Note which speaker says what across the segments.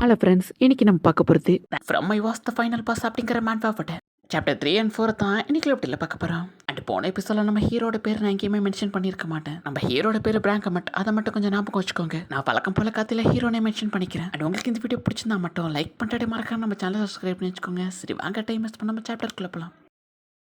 Speaker 1: Hello friends, இன்னைக்கு நம்ம பார்க்க போகிறது from I was the final pass அப்படிங்கிற மேன்ஃபாஃபட்ட சாப்டர் 3 and 4 தான் இன்னைக்கு எப்படியில் பார்க்க போகிறோம். அண்ட் போன எபிசோடில் நம்ம ஹீரோட பேர் நான் எங்கேயுமே மென்ஷன் பண்ணியிருக்க மாட்டேன். நம்ம ஹீரோட பேர் பிராங்கமட், அதை மட்டும் கொஞ்சம் ஞாபகம் வச்சுக்கோங்க. நான் பழக்கம் போல காத்தில் ஹீரோனை மென்ஷன் பண்ணிக்கிறேன். அண்ட் உங்களுக்கு இந்த வீடியோ பிடிச்சிருந்தா மட்டும் லைக் பண்ணிட்டு மறக்காம நம்ம சேனலை சப்ஸ்கிரைப் பண்ணி வச்சுக்கோங்க. சரி வாங்க டைம் வேஸ்ட் பண்ண நம்ம சாப்டருக்குள்ள போகலாம்.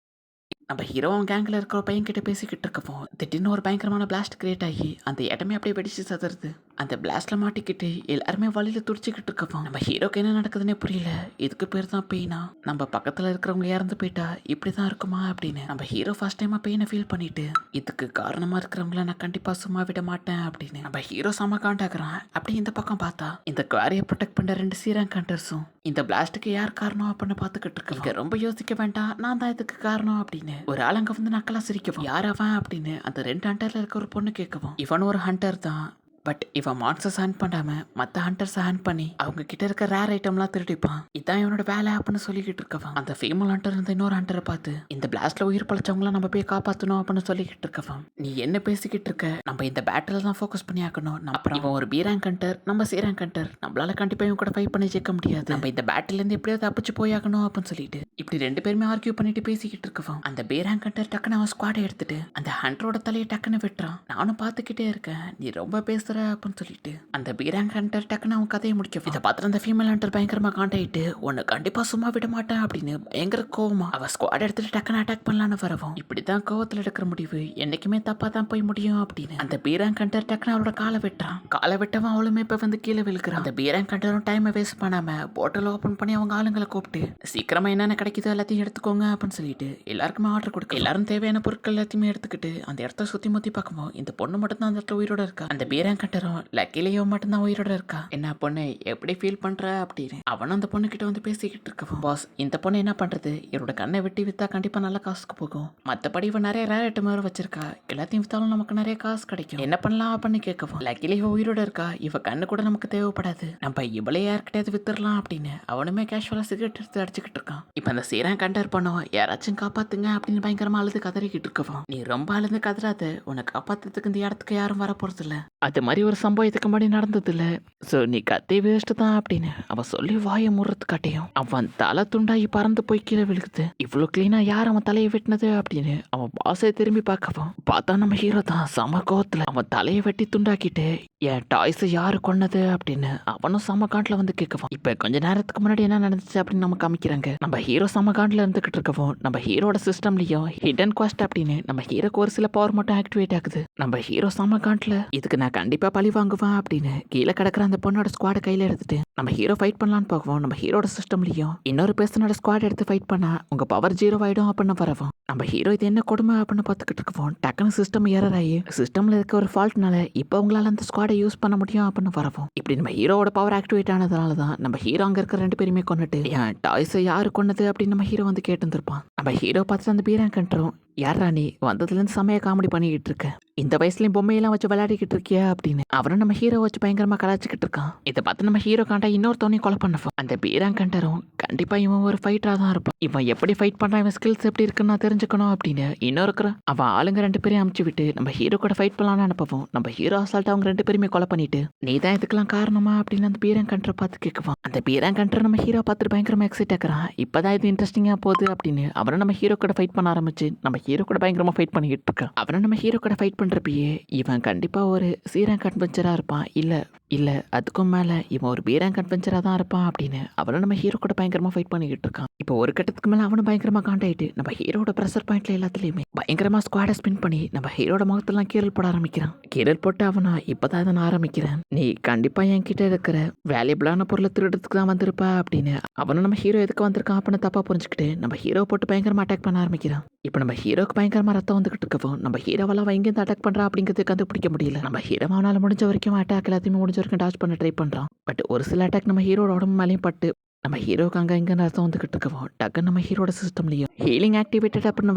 Speaker 1: நம்ம ஹீரோ அவன் கேங்கில் இருக்கிற பையன் கிட்ட பேசிக்கிட்டு இருக்கப்போம் திடீர்னு ஒரு பயங்கரமான பிளாஸ்ட் கிரியேட் ஆகி அந்த இடமே அப்படியே வெடிச்சு சதுருது. அந்த பிளாஸ்ட்ல மாட்டிக்கிட்டு எல்லாருமே வழியில துடிச்சுக்கிட்டு இருக்கப்போம் நம்ம ஹீரோக்கு என்ன நடக்குதுன்னே புரியல. இதுக்கு பேர் தான் பெயினா. நம்ம பக்கத்துல இருக்கிறவங்க இறந்து போயிட்டா இப்படிதான் இருக்குமா அப்படின்னு நம்ம ஹீரோ ஃபர்ஸ்ட் டைமா பெயினை ஃபீல் பண்ணிட்டு இதுக்கு காரணமா இருக்கிறவங்கள நான் கண்டிப்பா சும்மா விட மாட்டேன் அப்படின்னு நம்ம ஹீரோ செம காண்டாக்குறான். அப்படி இந்த பக்கம் பார்த்தா இந்த குவாரியை ப்ரொடெக்ட் பண்ண 2 சீரன் கண்டர்ஸும் இந்த பிளாஸ்ட்டுக்கு யார் காரணம் அப்படின்னு பார்த்துக்கிட்டு இருக்க. ரொம்ப யோசிக்க வேண்டாம், நான் தான் இதுக்கு காரணம் அப்படின்னு ஒரு ஆள் அங்க வந்து நக்கலா சிரிக்கவும் யார் அவன் அப்படின்னு அந்த 2 ஹண்டர்ல இருக்க ஒரு பொண்ணு கேட்கவும் இவன் ஒரு ஹண்டர் தான், பட் இவன் மான்ஸ்டர்ஸ் ஹண்ட் பண்ணாம மற்ற ஹண்டர்ஸ் ஹண்ட் பண்ணி அவங்க கிட்ட இருக்க ரேர் ஐட்டம்லாம் திருடிப்பான். இதான் இவனோட வேலை அப்படின்னு சொல்லிக்கிட்டு இருக்கவன் அந்த ஃபீமேல் ஹண்டர் இருந்த இன்னொரு ஹண்டரை பார்த்து இந்த பிளாஸ்ட்ல உயிர் பழச்சவங்கள நம்ம போய் காப்பாற்றணும் அப்படின்னு சொல்லிக்கிட்டு இருக்கவன் நீ என்ன பேசிக்கிட்டு இருக்க, நம்ம இந்த பேட்டில் தான் ஃபோக்கஸ் பண்ணி ஆக்கணும். அப்புறம் இவன் ஒரு பி ரேங்க் ஹண்டர், நம்ம சி ரேங்க் ஹண்டர், நம்மளால கண்டிப்பா இவன் கூட ஃபைட் பண்ணி ஜெயிக்க முடியாது. நம்ம இந்த பேட்டில் இருந்து எப்படியாவது தப்பிச்சு போயாகணும் அப்படின்னு சொல்லிட்டு இப்படி 2 பேருமே ஆர்கியூ பண்ணிட்டு பேசிக்கிட்டு இருக்கவன் அந்த பி ரேங்க் ஹண்டர் டக்குன்னு அவன் ஸ்குவாடை எடுத்துட்டு அந்த ஹண்டரோட தலையை டக்குன்னு விட்டுறான். நானும் பார்த்துக்கிட்டே இருக்கேன், நீ ரொம்ப பேசுற அப்படின்னு சொல்லிட்டு அந்த பீராங் ஹண்டர் டக்குன்னு அவன் கதையை முடிக்க இதை பார்த்துட்டு அந்த ஃபீமேல் ஹண்டர் பயங்கரமா காண்டாயிட்டு உன்னை கண்டிப்பா சும்மா விட மாட்டேன் அப்படின்னு பயங்கர கோவமா அவ ஸ்குவாட் எடுத்துட்டு டக்குன்னு அட்டாக் பண்ணலான்னு வரவும் இப்படிதான் கோவத்துல எடுக்கிற முடிவு என்னைக்குமே தப்பா தான் போய் முடியும் அப்படின்னு அந்த பீராங் ஹண்டர் டக்குன்னு அவளோட காலை வெட்டுறான். காலை வெட்டவன் அவளுமே இப்ப வந்து கீழே விழுக்கிறான். அந்த பீராங் ஹண்டரும் டைமை வேஸ்ட் பண்ணாம போட்டல் ஓபன் பண்ணி அவங்க ஆளுங்களை கூப்பிட்டு சீக்கிரமா என்னென்ன கிடைக்குதோ எல்லாத்தையும் எடுத்துக்கோங்க அப்படின்னு சொல்லிட்டு எல்லாருக்குமே ஆர்டர் கொடுக்க எல்லாரும் தேவையான பொருட்கள் எல்லாத்தையுமே எடுத்துக்கிட்டு அந்த இடத்த சுத்தி முத்தி பார்க்கும்போது இந்த பொண்ணு மட்டும் தான் அந்த இடத்துல உயிரோட இருக்கா. அந்த பீராங் ஹண்டரும் லக்கிலேயோ மட்டும்தான் உயிரோட இருக்கா. என்ன பொண்ணு எப்படி ஃபீல் பண்ற அப்படின்னு அவனும் அந்த பொண்ணு கிட்ட வந்து பேசிக்கிட்டு இருக்கவும் பாஸ் இந்த பொண்ணு என்ன பண்றது, இவரோட கண்ணை வெட்டி வித்தா கண்டிப்பா நல்ல காசுக்கு போகும். மத்தபடி இவன் நிறைய ரேர் ஐட்டம் வேற வச்சிருக்கா, எல்லாத்தையும் வித்தாலும் நமக்கு நிறைய காசு கிடைக்கும், என்ன பண்ணலாம் அப்படின்னு கேட்கவும் லக்கிலே இவ உயிரோட இருக்கா, இவ கண்ணு கூட நமக்கு தேவைப்படாது, நம்ம இவளே யார்கிட்டயாவது வித்துடலாம் அப்படின்னு அவனுமே கேஷுவலா சிகரெட் எடுத்து அடிச்சுக்கிட்டு இருக்கான். இப்ப அந்த சீரம் கண்டர் பண்ணுவோம் யாராச்சும் காப்பாத்துங்க அப்படின்னு பயங்கரமா அழுது கதறிக்கிட்டு இருக்கவும் நீ ரொம்ப அழுது கதறாத, உன்னை காப்பாத்துறதுக்கு இந்த இடத்துக்கு யாரும் வர போறது இல்ல, அது மாதிரி ஒரு சம்பவம் இதுக்கு முன்னாடி நடந்தது இல்ல, ஸோ நீ கத்தி வேஸ்ட் தான் அப்படின்னு அவன் சொல்லி வாயை முறது காட்டியும் அவன் தலை துண்டாகி பறந்து போய் கீழே விழுகுது. இவ்வளோ கிளீனா யார் அவன் தலையை வெட்டினது அப்படின்னு அவன் பாசை திரும்பி பார்க்கவும் பார்த்தா நம்ம ஹீரோ தான் சம கோவத்துல அவன் தலையை வெட்டி துண்டாக்கிட்டு என் டாய்ஸை யாரு கொன்னது அப்படின்னு அவனும் சம காண்டில் வந்து கேட்கவும் இப்ப கொஞ்ச நேரத்துக்கு முன்னாடி என்ன நடந்துச்சு அப்படின்னு நம்ம காமிக்கிறாங்க. நம்ம ஹீரோ சம காண்டில் இருந்துகிட்டு இருக்கவும் நம்ம ஹீரோட சிஸ்டம்லயும் ஹிடன் குவெஸ்ட் அப்படின்னு நம்ம ஹீரோக்கு ஒரு சில பவர் மட்டும் ஆக்டிவேட் ஆகுது. நம்ம ஹீரோ சம காண்டில் இதுக்கு நான் கண்டிப்பா பழி வாங்குவேன் அப்படின்னு கீழே கிடக்குற அந்த பொண்ணோட ஸ்குவாட கையில எடுத்துட்டு நம்ம ஹீரோ ஃபைட் பண்ணலான்னு பார்க்கவும் நம்ம ஹீரோட சிஸ்டம்லயும் இன்னொரு பேசனோட ஸ்குவாட் எடுத்து ஃபைட் பண்ணா உங்க பவர் 0 ஆயிடும் அப்படின்னு வரவும் நம்ம ஹீரோ இது என்ன கொடுமை அப்படின்னு பார்த்துக்கிட்டு இருக்கோம். டக்குன்னு சிஸ்டம் எரர் ஆகி சிஸ்டம்ல இருக்க ஒரு ஃபால்ட்னால இப்போ உங்களால அந்த ஸ்குவாடை யூஸ் பண்ண முடியும் அப்படின்னு வரவும் இப்படி நம்ம ஹீரோட பவர் ஆக்டிவேட் ஆனதுனால தான் நம்ம ஹீரோ அங்க இருக்க 2 பேருமே கொண்டுட்டு என் டாய்ஸை யாரு கொன்னது அப்படின்னு நம்ம ஹீரோ வந்து கேட்டு இருந்திருப்பான். நம்ம ஹீரோ பார்த்துட்டு அந்த பீரான் கண்டுரும் யாரா நீ வந்ததுலேருந்து செமையா காமெடி பண்ணிக்கிட்டு இருக்க, இந்த வயசுலயும் பொம்மையெல்லாம் வச்சு விளையாடிக்கிட்டு இருக்கியா அப்படின்னு அவரும் நம்ம ஹீரோ வச்சு பயங்கரமா கலாச்சிக்கிட்டு இருக்கான். இதை பார்த்து நம்ம ஹீரோ காண்டா இன்னொருத்தவனையும் கொலை பண்ணப்போம். அந்த பீராங் கண்டரும் கண்டிப்பா இவன் ஒரு ஃபைட்டரா தான் இருப்பான், இவன் எப்படி ஃபைட் பண்றான், இவன் ஸ்கில்ஸ் எப்படி இருக்குன்னு நான் தெரிஞ்சுக்கணும் அப்படின்னு இன்னொரு அவன் ஆளுங்க 2 பேரையும் அமுச்சு விட்டு நம்ம ஹீரோ கூட ஃபைட் பண்ணலாம்னு அனுப்பவும் நம்ம ஹீரோ அசால்ட் அவங்க 2 பேருமே கொலை பண்ணிட்டு நீ தான் இதுக்கெல்லாம் காரணமா அப்படின்னு அந்த பீராங் கண்டரை பார்த்து கேட்குவான். அந்த பீராங் கண்டரை நம்ம ஹீரோ பார்த்துட்டு பயங்கரமா எக்ஸைட் ஆக்குறான். இப்பதான் இது இன்ட்ரெஸ்டிங்கா போகுது அப்படின்னு அவரும் நம்ம ஹீரோ கூட ஃபைட் பண்ண ஆரம்பிச்சு நம்ம ஹீரோ கூட பயங்கரமா ஃபைட் பண்ணிக்கிட்டு இருக்கான். அவரும் நம்ம ஹீரோ கூட ஃபைட் பண்றப்பயே இவன் கண்டிப்பா ஒரு சி ரேங்க் அட்வென்ச்சரா இருப்பான், இல்ல அதுக்கும் மேல இவன் ஒரு பி ரேங்க் அட்வென்ச்சரா தான் இருப்பான் அப்படின்னு அவனும் நம்ம ஹீரோ கூட பயங்கரமா ஃபைட் பண்ணிக்கிட்டு இருக்கான். இப்போ ஒரு கட்டத்துக்கு மேல அவனும் பயங்கரமா காண்டாயிட்டு நம்ம ஹீரோட ப்ரெஷர் பாயிண்ட்ல எல்லாத்துலயுமே பயங்கரமா ஸ்குவாட ஸ்பின் பண்ணி நம்ம ஹீரோட முகத்தெல்லாம் கீரல் போட ஆரம்பிக்கிறான். கீரல் போட்டு அவனா இப்பதான் இதை நான் ஆரம்பிக்கிறேன், நீ கண்டிப்பா என்கிட்ட இருக்கிற வேல்யூபிளான பொருளை திருடுறதுக்கு தான் வந்திருப்பா அப்படின்னு அவனும் நம்ம ஹீரோ எதுக்கு வந்திருக்கான் அப்படின்னு தப்பா புரிஞ்சுக்கிட்டு நம்ம ஹீரோ போட்டு பயங்கரமா அட்டாக் பண்ண ஆரம்பிக்கிறான். இப்போ நம்ம ஹீரோக்கு பயங்கரமா ரத்தம் வந்துகிட்டு இருக்கவும் நம்ம ஹீரோவால அவன் எங்கேருந்து அட்டாக் பண்றா அப்படிங்கிறது கண்டுபிடிக்க முடியல. நம்ம ஹீரோவானால முடிஞ்ச வரைக்கும் அட்டாக் எல்லாத்தையுமே முடிஞ்ச வரைக்கும் டாச் பண்ண ட்ரை பண்றான். பட் ஒரு சில அட்டாக் நம்ம ஹீரோட உடம்பு மேலேயும் பட்டு நம்ம ஹீரோக்கு அங்கே இங்கன்னு அர்த்தம் வந்துகிட்டு இருக்கவும் டக்குன்னு நம்ம ஹீரோட சிஸ்டம்லையும் ஹீலிங் ஆக்டிவேட்டட் அப்படின்னு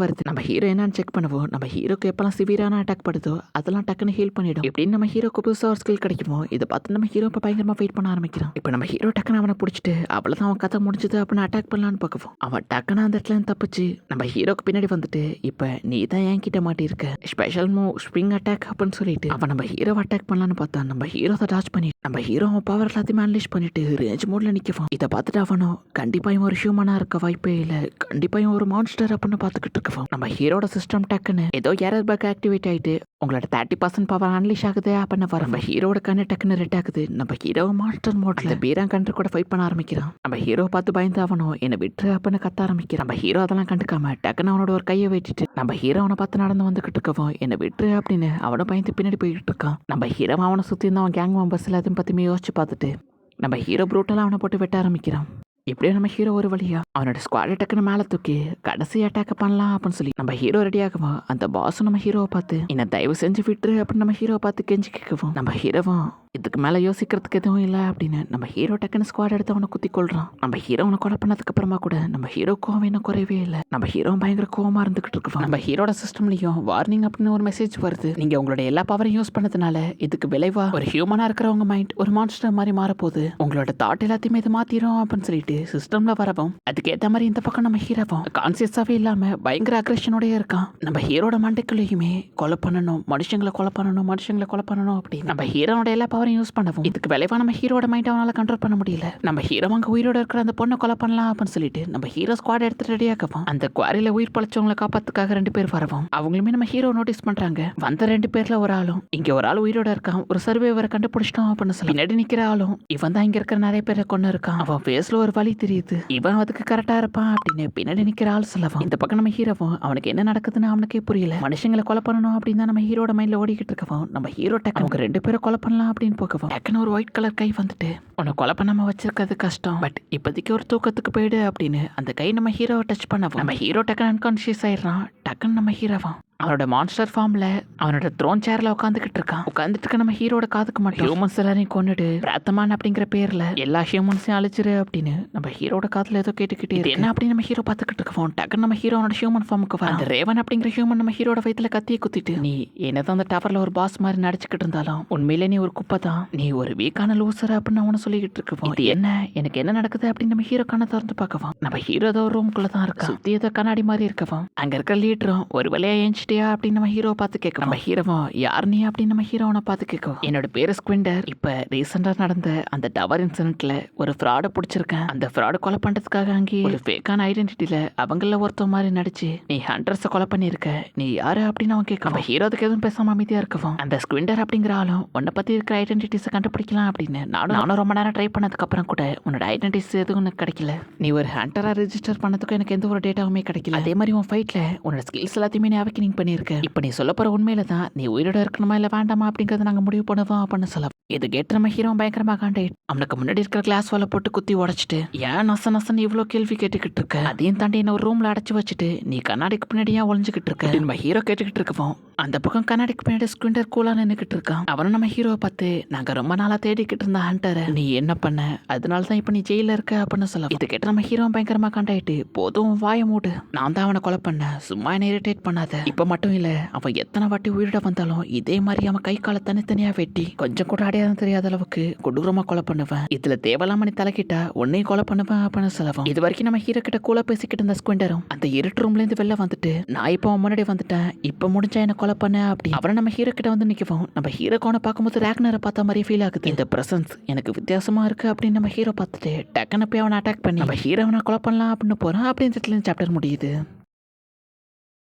Speaker 1: வருது. நம்ம ஹீரோ என்னன்னு செக் பண்ணுவோம். நம்ம ஹீரோக்கு எப்பெல்லாம் சிவியரான அட்டாக் படுதோ அதெல்லாம் டக்குன்னு ஹீல் பண்ணிடும். எப்படின்னு நம்ம ஹீரோக்கு புதுசாக ஒரு ஸ்கில் கிடைக்குமோ இதை பார்த்து நம்ம ஹீரோ இப்போ பயங்கரமாக ஃபைட் பண்ண ஆரம்பிக்கிறான். இப்போ நம்ம ஹீரோ டக்குன்னு அவனை பிடிச்சிட்டு அவ்வளோதான் அவன் கதை முடிஞ்சது அப்படின்னு அட்டாக் பண்ணலான்னு பார்க்குவோம். அவன் டக்குன்னு அந்த இடத்துல தப்பிச்சு நம்ம ஹீரோக்கு பின்னாடி வந்துட்டு இப்போ நீ தான் என் கிட்ட மாட்டிருக்க ஸ்பெஷல் மூவ் ஸ்ப்ரிங் அட்டாக் அப்படின்னு சொல்லிட்டு அவன் நம்ம ஹீரோ அட்டாக் பண்ணலான்னு பார்த்தா நம்ம ஹீரோ அதை டாச் பண்ணி நம்ம ஹீரோ அவன் பவர் எல்லாத்தையும் அனலைஸ் பண்ணிட்டு ரேஞ்ச் மோட்ல நிற்கவான். இதை பார்த்துட்டு அவனும் கண்டிப்பா இவன் ஒரு ஹியூமனா இருக்க வாய்ப்பே இல்லை, கண்டிப்பா இவன் ஒரு மான்ஸ்டர் அப்படின்னு பார்த்துக்கிட்டு இருக்கவான். நம்ம ஹீரோட சிஸ்டம் டக்குன்னு ஏதோ எரர் பக் ஆக்டிவேட் ஆயிட்டு உங்களோட 30% பவர் அனலைஸ் ஆகுது அப்படின்னு வர நம்ம ஹீரோட கண்ணு டக்குன்னு ரெட் ஆகுது. நம்ம ஹீரோ மாஸ்டர் மோட்ல பீரான் கண்ட்ரு கூட ஃபைட் பண்ண ஆரம்பிக்கிறான். நம்ம ஹீரோ பார்த்து பயந்து அவனும் என்னை விட்டு அப்படின்னு கத்த ஆரம்பிக்கிறான். நம்ம ஹீரோ அதெல்லாம் கண்டுக்காம டக்குன்னு அவனோட ஒரு கையை வெட்டிட்டு நம்ம ஹீரோ அவனை பார்த்து நடந்து வந்துகிட்டு இருக்கவும் என்னை விட்டு அப்படின்னு அவனை பயந்து பின்னாடி போய்கிட்டு இருக்கான். நம்ம ஹீரோ அவனை சுற்றி இருந்த அவன் கேங் மெம்பர்ஸ் எல்லாத்தையும் பற்றியுமே யோசிச்சு பார்த்துட்டு நம்ம ஹீரோ ப்ரூட்டலாக அவனை போட்டு வெட்ட ஆரம்பிக்கிறான். இப்படியே நம்ம ஹீரோ ஒரு வழியா அவனோட ஸ்குவாட் டக்குன்னு மேலே தூக்கி கடைசி அட்டாக் பண்ணலாம் அப்படின்னு சொல்லி நம்ம ஹீரோ ரெடி ஆகுவோம். அந்த பாஸும் நம்ம ஹீரோவை பார்த்து என்ன தயவு செஞ்சு விட்டுரு அப்படின்னு நம்ம ஹீரோவை பார்த்து கெஞ்சி கேட்கவும் நம்ம ஹீரோவும் இதுக்கு மேலே யோசிக்கிறதுக்கு எதுவும் இல்லை அப்படின்னு நம்ம ஹீரோ டக்குன்னு ஸ்குவாட் எடுத்து அவனை குத்தி கொள்றான். நம்ம ஹீரோ அவனை கொலை பண்ணதுக்கு அப்புறமா கூட நம்ம ஹீரோ கோவம் இன்னும் குறையவே இல்லை. நம்ம ஹீரோ பயங்கர கோவமா இருந்துகிட்டு இருக்கோம். நம்ம ஹீரோட சிஸ்டம்லயும் வார்னிங் அப்படின்னு ஒரு மெசேஜ் வருது. நீங்க உங்களோட எல்லா பவரையும் யூஸ் பண்ணதுனால இதுக்கு விளைவா ஒரு ஹியூமனா இருக்கிறவங்க மைண்ட் ஒரு மான்ஸ்டர் மாதிரி மாறப்போகுது, உங்களோட தாட் எல்லாத்தையுமே இது மாத்திரும் அப்படின்னு சொல்லிட்டு சிஸ்டம்ல வரவும் அதுக்கேற்ற மாதிரி இந்த பக்கம் நம்ம ஹீரோவும் கான்சியஸாவே இல்லாம பயங்கர அக்ரெஷனோடய இருக்கான். நம்ம ஹீரோட மண்டைக்குள்ளேயுமே கொலை பண்ணணும், மனுஷங்களை கொலை பண்ணணும், மனுஷங்களை கொலை பண்ணணும் அப்படின்னு நம்ம ஹீரோட எல்லா பவரையும் யூஸ் பண்ணவும் இதுக்கு விளைவா நம்ம ஹீரோட மைண்ட் அவனால கண்ட்ரோல் பண்ண முடியல. நம்ம ஹீரோ அங்க உயிரோட இருக்கிற அந்த பொண்ணை கொலை பண்ணலாம் அப்படின்னு சொல்லிட்டு நம்ம ஹீரோ ஸ்குவாட் எடுத்து ரெடி ஆகவும் அந்த குவாரியில உயிர் பழைச்சவங்களை காப்பாத்துக்காக 2 பேர் வரவும் அவங்களுமே நம்ம ஹீரோ நோட்டீஸ் பண்றாங்க. வந்த 2 பேர்ல ஒரு ஆளும் இங்க ஒரு ஆள் உயிரோட இருக்கான், ஒரு சர்வேவரை கண்டுபிடிச்சிட்டோம் அப்படின்னு சொல்லி பின்னாடி நிக்கிற ஆளும் இவன் தான் இங்க இருக்கிற நிறைய பேரை கொண்டு இருக்கான், அவன் ஃபேஸ்ல ஒரு வலி தெரியுது, இவன் அதுக்கு கரெக்டா இருப்பான் அப்படின்னு பின்னாடி நிக்கிற ஆள் சொல்லவும் இந்த பக்கம் நம்ம ஹீரோவும் அவனுக்கு என்ன நடக்குதுன்னு அவனுக்கே புரியல. மனுஷங்களை கொலை பண்ணணும் அப்படின்னு தான் நம்ம ஹீரோட மைண்ட்ல ஓடிக்கிட்டு இருக்கவும் நம்ம ஹீரோ டக்கு அவங்க 2 பேரும் கொலை பண்ணலாம் அப்படின்னு போகவும் டக்குன்னு ஒரு ஒயிட் கலர் கை வந்துட்டு உன்னை கொலை பண்ணாம வச்சிருக்கிறது கஷ்டம், பட் இப்போதைக்கு ஒரு தூக்கத்துக்கு போயிடு அப்படின்னு அந்த கை நம்ம ஹீரோவை டச் பண்ணவும் நம்ம ஹீரோ டக்குன்னு அன்கான்ஷியஸ் ஆயிடுறான். டக்குன்னு நம்ம ஹீரோவான் அவனோட மான்ஸ்டர் ஃபார்ம்ல அவனோட த்ரோன் சேர்ல உட்காந்துக்கிட்டு இருக்கான். உட்காந்துட்டு இருக்க நம்ம ஹீரோட காதுக்கு மட்டும் ஹியூமன்ஸ் எல்லாரையும் கொண்டுடு பிராத்தமான் அப்படிங்கிற பேர்ல எல்லா ஹியூமன்ஸையும் அழிச்சிரு அப்படின்னு நம்ம ஹீரோட காதுல ஏதோ கேட்டுக்கிட்டே இருக்கு. என்ன அப்படின்னு நம்ம ஹீரோ பார்த்துக்கிட்டு இருக்கோம். டக்குன்னு நம்ம ஹீரோனோட ஹியூமன் ஃபார்முக்கு வர அந்த ரேவன் அப்படிங்கிற ஹியூமன் நம்ம ஹீரோட வயித்துல கத்தியை குத்திட்டு நீ என்னதான் அந்த டவர்ல ஒரு பாஸ் மாதிரி நடிச்சுக்கிட்டு இருந்தாலும் உண்மையிலே நீ ஒரு குப்பை தான், நீ ஒரு வீக்கான லூசர் அப்படின்னு அவனை சொல்லிக்கிட்டு இருக்கோம். இது என்ன எனக்கு என்ன நடக்குது அப்படின்னு நம்ம ஹீரோ கண்ணை திறந்து பார்க்கவும் நம்ம ஹீரோ ஏதோ ஒரு ரூம்குள்ள தான் இருக்கா, சுத்தி ஏதோ கண்ணாடி மாதிரி இருக்கவும் அங்க இருக்கிற லீடரும் ஒரு வழியா ஏஞ்சிட்டியா அப்படின்னு நம்ம ஹீரோ பார்த்து கேட்கும். நம்ம ஹீரோவா யார் நீ அப்படின்னு நம்ம ஹீரோவனை பார்த்து கேட்கும். என்னோட பேரு ஸ்குவிண்டர், இப்ப ரீசெண்டா நடந்த அந்த டவர் இன்சிடென்ட்ல ஒரு ஃப்ராட பிடிச்சிருக்கேன், அந்த ஃப்ராட கொலை பண்றதுக்காக அங்கே ஒரு ஃபேக்கான ஐடென்டிட்டியில அவங்கள ஒருத்த மாதிரி நடிச்சு நீ ஹண்ட்ரட்ஸை கொலை பண்ணிருக்க, நீ யாரு அப்படின்னு அவன் கேட்கும். நம்ம ஹீரோதுக்கு எதுவும் பேசாம அமைதியா இருக்கவும் அந்த ஸ்குவிண்டர் அப்படிங்கிற ஆளும் உன்னை பத்தி இருக்கிற ஐடென்டிட்டிஸை கண்டுபிடிக்கலாம் அப்படின்னு நானும் ரொம்ப நேரம் ட்ரை பண்ணதுக்கு அப்புறம் கூட உன்னோட ஐடென்டிட்டிஸ் எதுவும் எனக்கு கிடைக்கல, நீ ஒரு ஹண்டரா ரெஜிஸ்டர் பண்ணதுக்கும் எனக்கு எந்த ஒரு டேட்டாவுமே கிடைக்கல, அதே மாதிரி உன் ஃபைட்ல உன்னோட ஸ்கில்ஸ் எல்லாத்தையுமே நீ அவேக்கனிங் பண்ணிருக்க, இப்ப நீ சொல்ல போற உண்மையில தான் நீ உயிரோட இருக்கணுமா இல்ல வேண்டாமா அப்படிங்கறத நாங்க முடிவு பண்ணுவோம் அப்படின்னு சொல்ல இது கேட்டு நம்ம ஹீரோ பயங்கரமா காண்டாயிட்டு அவனுக்கு முன்னாடி இருக்கிற கிளாஸ் வால போட்டு குத்தி உடைச்சிட்டு ஏன் நசன் இவ்வளவு கேள்வி கேட்டுக்கிட்டு இருக்க, அதையும் தாண்டி என்ன ஒரு ரூம்ல அடைச்சு வச்சுட்டு நீ கண்ணாடிக்கு பின்னாடியா ஒளிஞ்சுக்கிட்டு இருக்க நம்ம ஹீரோ கேட்டுக்கிட்டு இருக்கோம். அந்த பக்கம் கண்ணாடிக்கு பின்னாடி ஸ்குவிண்டர் கூலா நின்னுக்கிட்டு இருக்கான். அவனும் நம்ம ஹீரோவை பார்த்து நாங்க ரொம்ப நாளா தேடிக்கிட்டு இருந்த ஹண்டரை நீ என்ன பண்ண, அதனாலதான் இப்ப நீ ஜெயில இருக்க அப்படின்னு சொல்ல இது கேட்டு நம்ம ஹீரோ பயங்கரமா காண்டாயிட்டு போதும் வாய மூடு, நான் தான் அவனை கொலை பண்ணேன், சும்மா என்ன இரிட்டேட் பண்ணாத, இப்ப மட்டும் இல்ல அவன் எத்தனை வாட்டி உயிரிட வந்தாலும் இதே மாதிரி அவன் கை காலை தனித்தனியா வெட்டி கொஞ்சம் கூட அடையாளம் தெரியாத அளவுக்கு கொடூரமா கொலை பண்ணுவேன், இதுல தேவலாம நீ தலைக்கிட்டா உன்னையும் கொலை பண்ணுவேன் அப்படின்னு சொல்லவும் இது வரைக்கும் நம்ம ஹீரோ கிட்ட கூலா பேசிக்கிட்டு இருந்த ஸ்குவிண்டரும் அந்த இருட்டு ரூம்ல இருந்து வெளில வந்துட்டு நான் இப்போ அவன் முன்னாடி வந்துட்டேன், இப்ப முடிஞ்சா என்ன கொலை பண்ண அப்படி அவரை நம்ம ஹீரோ கிட்ட வந்து நிக்கவும் நம்ம ஹீரோ கோனை பார்க்கும்போது ரேக்னரை பார்த்த மாதிரி ஃபீல் ஆகுது, இந்த பிரசன்ஸ் எனக்கு வித்தியாசமா இருக்கு அப்படின்னு நம்ம ஹீரோ பார்த்துட்டு டக்குன்னு போய் அவனை அட்டாக் பண்ணி நம்ம ஹீரோவனை கொலை பண்ணலாம் அப்படின்னு போறான். அப்படின்றதுல சாப்டர் முடியுது.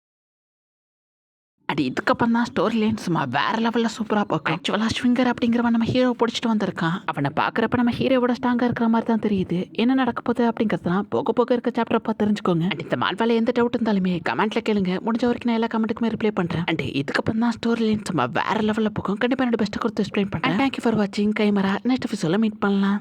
Speaker 1: அடி இதுக்கப்புறம் தான் ஸ்டோரி லைன் சும்மா வேற லெவலில் சூப்பராக பார்க்கும். ஆக்சுவலாக ஸ்விங்கர் அப்படிங்கிறவன் நம்ம ஹீரோ பிடிச்சிட்டு வந்திருக்கான். அவனை பார்க்குறப்ப நம்ம ஹீரோவோட ஸ்ட்ராங்காக இருக்கிற மாதிரி தான் தெரியுது. என்ன நடக்க போகுது அப்படிங்கிறதுலாம் போக போக இருக்க சாப்டர் பார்த்து தெரிஞ்சுக்கோங்க. அண்ட் இந்த மால்வால எந்த டவுட் இருந்தாலுமே கமெண்ட்ல கேளுங்க, முடிஞ்ச வரைக்கும் நான் எல்லா கமெண்ட்டுக்குமே ரிப்ளை பண்ணுறேன். அண்ட் இதுக்கப்புறம் தான் ஸ்டோரி லைன் சும்மா வேற லெவலில் போகும். கண்டிப்பாக என்னோட பெஸ்ட்டை கொடுத்து எக்ஸ்பிளைன் பண்ணுறேன். தேங்க்யூ ஃபார் வாட்சிங். கைமரா நெக்ஸ்ட் எபிசோட மீட் பண்ணலாம்.